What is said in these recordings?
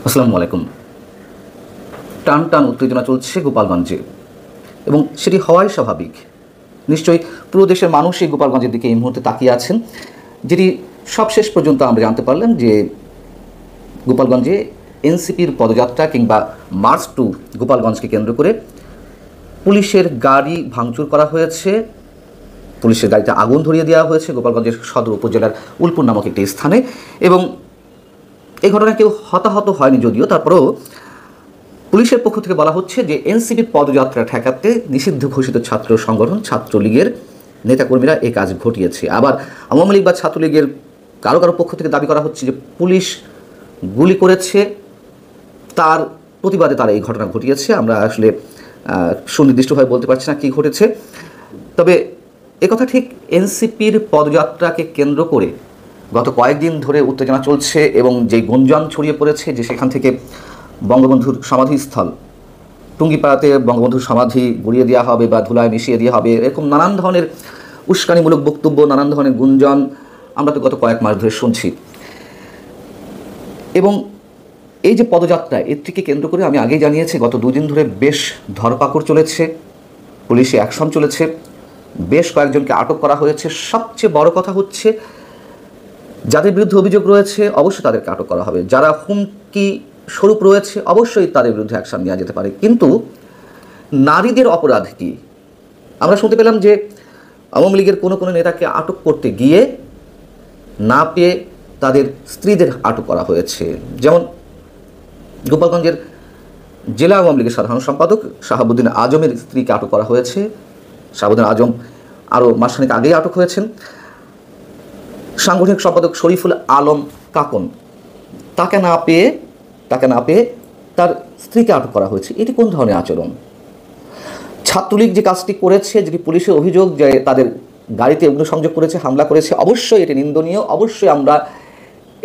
আসসালামু আলাইকুম। টান টান উত্তেজনা চলছে গোপালগঞ্জে এবং সেটি হওয়াই স্বাভাবিক। নিশ্চয়ই পুরো দেশের মানুষই গোপালগঞ্জের দিকে এই মুহূর্তে তাকিয়ে আছেন, যেটি সবশেষ পর্যন্ত আমরা জানতে পারলাম যে গোপালগঞ্জে এনসিপির পদযাত্রা কিংবা মার্চ টু গোপালগঞ্জকে কেন্দ্র করে পুলিশের গাড়ি ভাঙচুর করা হয়েছে, পুলিশের গাড়িতে আগুন ধরিয়ে দেওয়া হয়েছে গোপালগঞ্জের সদর উপজেলার উলপুর নামক একটি স্থানে। এবং এই ঘটনায় কেউ হতাহত হয়নি যদিও, তারপরেও পুলিশের পক্ষ থেকে বলা হচ্ছে যে এনসিপির পদযাত্রা ঠেকাতে নিষিদ্ধ ঘোষিত ছাত্র সংগঠন ছাত্রলীগের নেতাকর্মীরা এই কাজ ঘটিয়েছে। আবার আওয়ামী লীগ বা ছাত্রলীগের কারো কারো পক্ষ থেকে দাবি করা হচ্ছে যে পুলিশ গুলি করেছে, তার প্রতিবাদে তারা এই ঘটনা ঘটিয়েছে। আমরা আসলে সুনির্দিষ্টভাবে বলতে পারছি না কী ঘটেছে, তবে একথা ঠিক এনসিপির পদযাত্রাকে কেন্দ্র করে গত কয়েকদিন ধরে উত্তেজনা চলছে এবং যে গুঞ্জন ছড়িয়ে পড়েছে যে সেখান থেকে বঙ্গবন্ধুর সমাধিস্থল টুঙ্গিপাড়াতে বঙ্গবন্ধুর সমাধি গুড়িয়ে দেওয়া হবে বা ধুলায় মিশিয়ে দেওয়া হবে, এরকম নানান ধরনের উস্কানিমূলক বক্তব্য, নানান ধরনের গুঞ্জন আমরা তো গত কয়েক মাস ধরে শুনছি। এবং এই যে পদযাত্রা, এর থেকে কেন্দ্র করে আমি আগেই জানিয়েছি গত দুদিন ধরে বেশ ধরপাকড় চলেছে, পুলিশি অ্যাকশন চলেছে, বেশ কয়েকজনকে আটক করা হয়েছে। সবচেয়ে বড় কথা হচ্ছে যাদের বিরুদ্ধে অভিযোগ রয়েছে অবশ্যই তাদেরকে আটক করা হবে, যারা হুমকি স্বরূপ রয়েছে অবশ্যই তাদের বিরুদ্ধে অ্যাকশন নেওয়া যেতে পারে। কিন্তু নারীদের অপরাধ কি? আমরা শুনতে পেলাম যে আওয়ামী লীগের কোনো কোনো নেতাকে আটক করতে গিয়ে না পেয়ে তাদের স্ত্রীদের আটক করা হয়েছে। যেমন গোপালগঞ্জের জেলা আওয়ামী লীগের সাধারণ সম্পাদক শাহাবুদ্দিন আজমের স্ত্রীকে আটক করা হয়েছে। শাহাবুদ্দিন আজম আরও মাসখানেক আগেই আটক হয়েছেন। সাংগঠনিক সম্পাদক শরীফুল আলম কাকন, তাকে না পেয়ে তার স্ত্রীকে আটক করা হয়েছে। এটি কোন ধরনের আচরণ? ছাত্রলীগ যে কাজটি করেছে, যেটি পুলিশের অভিযোগ যে তাদের গাড়িতে অগ্নিসংযোগ করেছে, হামলা করেছে, অবশ্যই এটি নিন্দনীয়। অবশ্যই আমরা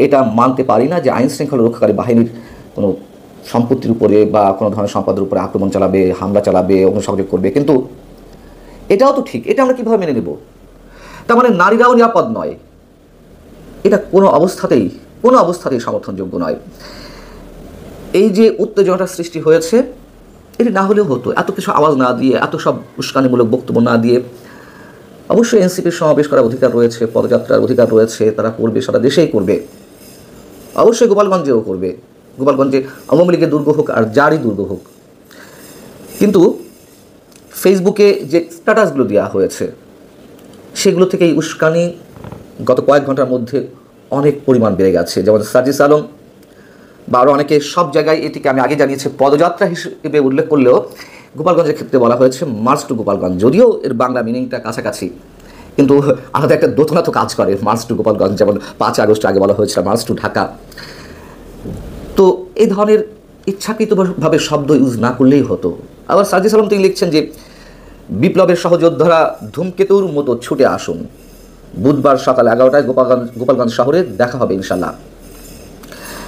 এটা মানতে পারি না যে আইন শৃঙ্খলা রক্ষাকারী বাহিনীর কোনো সম্পত্তির উপরে বা কোনো ধরনের সম্পদের উপরে আক্রমণ চালাবে, হামলা চালাবে, অগ্নিসংযোগ করবে। কিন্তু এটাও তো ঠিক, এটা আমরা কীভাবে মেনে নেব? তার মানে নারীরাও নিরাপদ নয়, এটা কোনো অবস্থাতেই সমর্থনযোগ্য নয়। এই যে উত্তেজনাটা সৃষ্টি হয়েছে, এটি না হলেও হতো, এত কিছু আওয়াজ না দিয়ে, এত সব উস্কানিমূলক বক্তব্য না দিয়ে। অবশ্যই এনসিপির সমাবেশ করার অধিকার রয়েছে, পদযাত্রার অধিকার রয়েছে, তারা করবে, সারা দেশেই করবে, অবশ্যই গোপালগঞ্জেও করবে। গোপালগঞ্জে আওয়ামী লীগের দুর্গ হোক আর যারই দুর্গ হোক। কিন্তু ফেসবুকে যে স্ট্যাটাসগুলো দেওয়া হয়েছে সেগুলো থেকে এই উস্কানি গত কয়েক ঘন্টার মধ্যে অনেক পরিমাণ বেড়ে গেছে। যেমন সাজিস আলম বা আরও অনেকে সব জায়গায় এটিকে আমি আগে জানিয়েছি পদযাত্রা হিসেবে উল্লেখ করলেও গোপালগঞ্জের ক্ষেত্রে বলা হয়েছে মার্চ টু গোপালগঞ্জ। যদিও এর বাংলা মিনিংটা কাছাকাছি, কিন্তু আলাদা একটা দোতনা তো কাজ করে মার্চ টু গোপালগঞ্জ। যেমন 5 আগস্ট আগে বলা হয়েছিল মার্চ টু ঢাকা। তো এই ধরনের ইচ্ছাকৃতভাবে শব্দ ইউজ না করলেই হতো। আবার সাজিস আলম তিনি লিখছেন যে বিপ্লবের সহযোদ্ধারা ধূমকেতুর মতো ছুটে আসুন, বুধবার সকাল 11টায় গোপালগঞ্জ শহরে দেখা হবে ইনশাল্লাহ।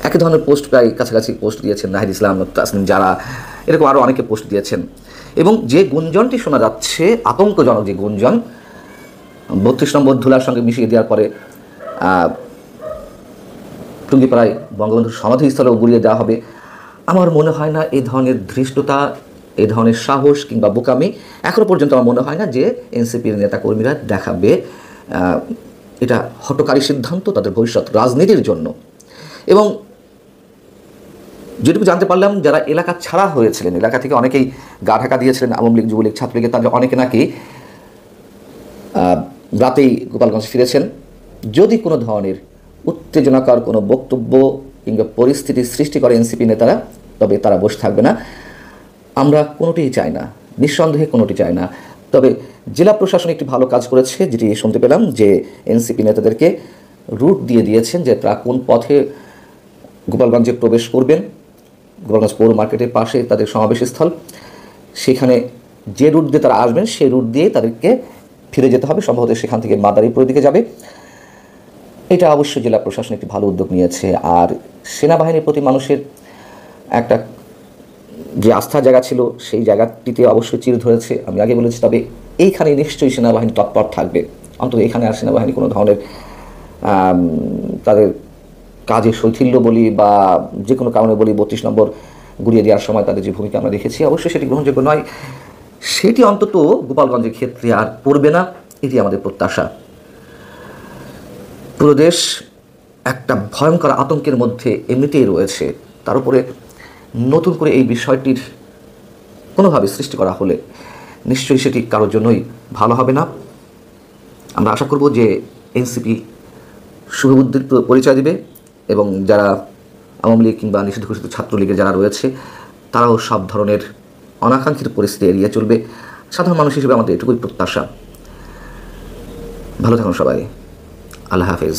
একই ধরনের পোস্ট প্রায় কাছাকাছি পোস্ট দিয়েছেন নাহিদ ইসলাম, তাসনিম, যারা এরকম আরও অনেকে পোস্ট দিয়েছেন। এবং যে গুঞ্জনটি শোনা যাচ্ছে, আতঙ্কজনক যে গুঞ্জন, 32 নম্বর ধুলার সঙ্গে মিশিয়ে দেওয়ার পরে টুঙ্গিপাড়ায় বঙ্গবন্ধুর সমাধিস্থলেও গুড়িয়ে দেওয়া হবে, আমার মনে হয় না এই ধরনের ধৃষ্টতা, এই ধরনের সাহস কিংবা বোকামি এখনও পর্যন্ত আমার মনে হয় না যে এনসিপির নেতাকর্মীরা দেখাবে। এটা হঠকারী সিদ্ধান্ত তাদের ভবিষ্যৎ রাজনীতির জন্য। এবং যেটুকু জানতে পারলাম, যারা এলাকা ছাড়া হয়েছিলেন, এলাকা থেকে অনেকেই গা ঢাকা দিয়েছিলেন আওয়ামী লীগ, যুবলীগ, ছাত্রলীগের, তাদের অনেকে নাকি রাতেই গোপালগঞ্জ ফিরেছেন। যদি কোনো ধরনের উত্তেজনাকর কোনো বক্তব্য কিংবা পরিস্থিতি সৃষ্টি করে এনসিপি নেতারা, তবে তারা বসে থাকবে না। আমরা কোনোটিই চাই না, নিঃসন্দেহে কোনোটি চাই না। তবে জেলা প্রশাসন একটি ভালো কাজ করেছে, যেটি শুনতে পেলাম যে এনসিপি নেতাদেরকে রুট দিয়ে দিয়েছেন যে তারা কোন পথে গোপালগঞ্জে প্রবেশ করবেন। গোপালগঞ্জ পৌর মার্কেটের পাশে তাদের সমাবেশস্থল, সেখানে যে রুট দিয়ে তারা আসবেন সেই রুট দিয়ে তাদেরকে ফিরে যেতে হবে, সম্ভবত সেখান থেকে মাদারীপুরের দিকে যাবে। এটা অবশ্যই জেলা প্রশাসন একটি ভালো উদ্যোগ নিয়েছে। আর সেনাবাহিনীর প্রতি মানুষের একটা যে আস্থার জায়গা ছিল সেই জায়গাটিতে অবশ্যই চির ধরেছে, আমি আগে বলেছি। তবে এইখানে নিশ্চয়ই সেনাবাহিনী তৎপর থাকবে, অন্তত এখানে আর সেনাবাহিনী কোনো ধরনের তাদের কাজে শৈথিল্য বলি বা যে কোনো কারণে বলি 32 নম্বর গুড়িয়ে দেওয়ার সময় তাদের যে ভূমিকা আমরা দেখেছি, অবশ্যই সেটি গ্রহণযোগ্য নয়। সেটি অন্তত গোপালগঞ্জের ক্ষেত্রে আর পড়বে না, এটি আমাদের প্রত্যাশা। পুরো দেশ একটা ভয়ঙ্কর আতঙ্কের মধ্যে এমনিতেই রয়েছে, তার উপরে নতুন করে এই বিষয়টির কোনোভাবে সৃষ্টি করা হলে নিশ্চয়ই সেটি কারোর জন্যই ভালো হবে না। আমরা আশা করব যে এনসিপি শুভবুদ্ধির পরিচয় দিবে এবং যারা আওয়ামী লীগ কিংবা নিষিদ্ধ ঘোষিত ছাত্রলীগের যারা রয়েছে তারাও সব ধরনের অনাকাঙ্ক্ষিত পরিস্থিতি এড়িয়ে চলবে। সাধারণ মানুষ হিসেবে আমাদের এটুকুই প্রত্যাশা। ভালো থাকুন সবাই। আল্লাহ হাফেজ।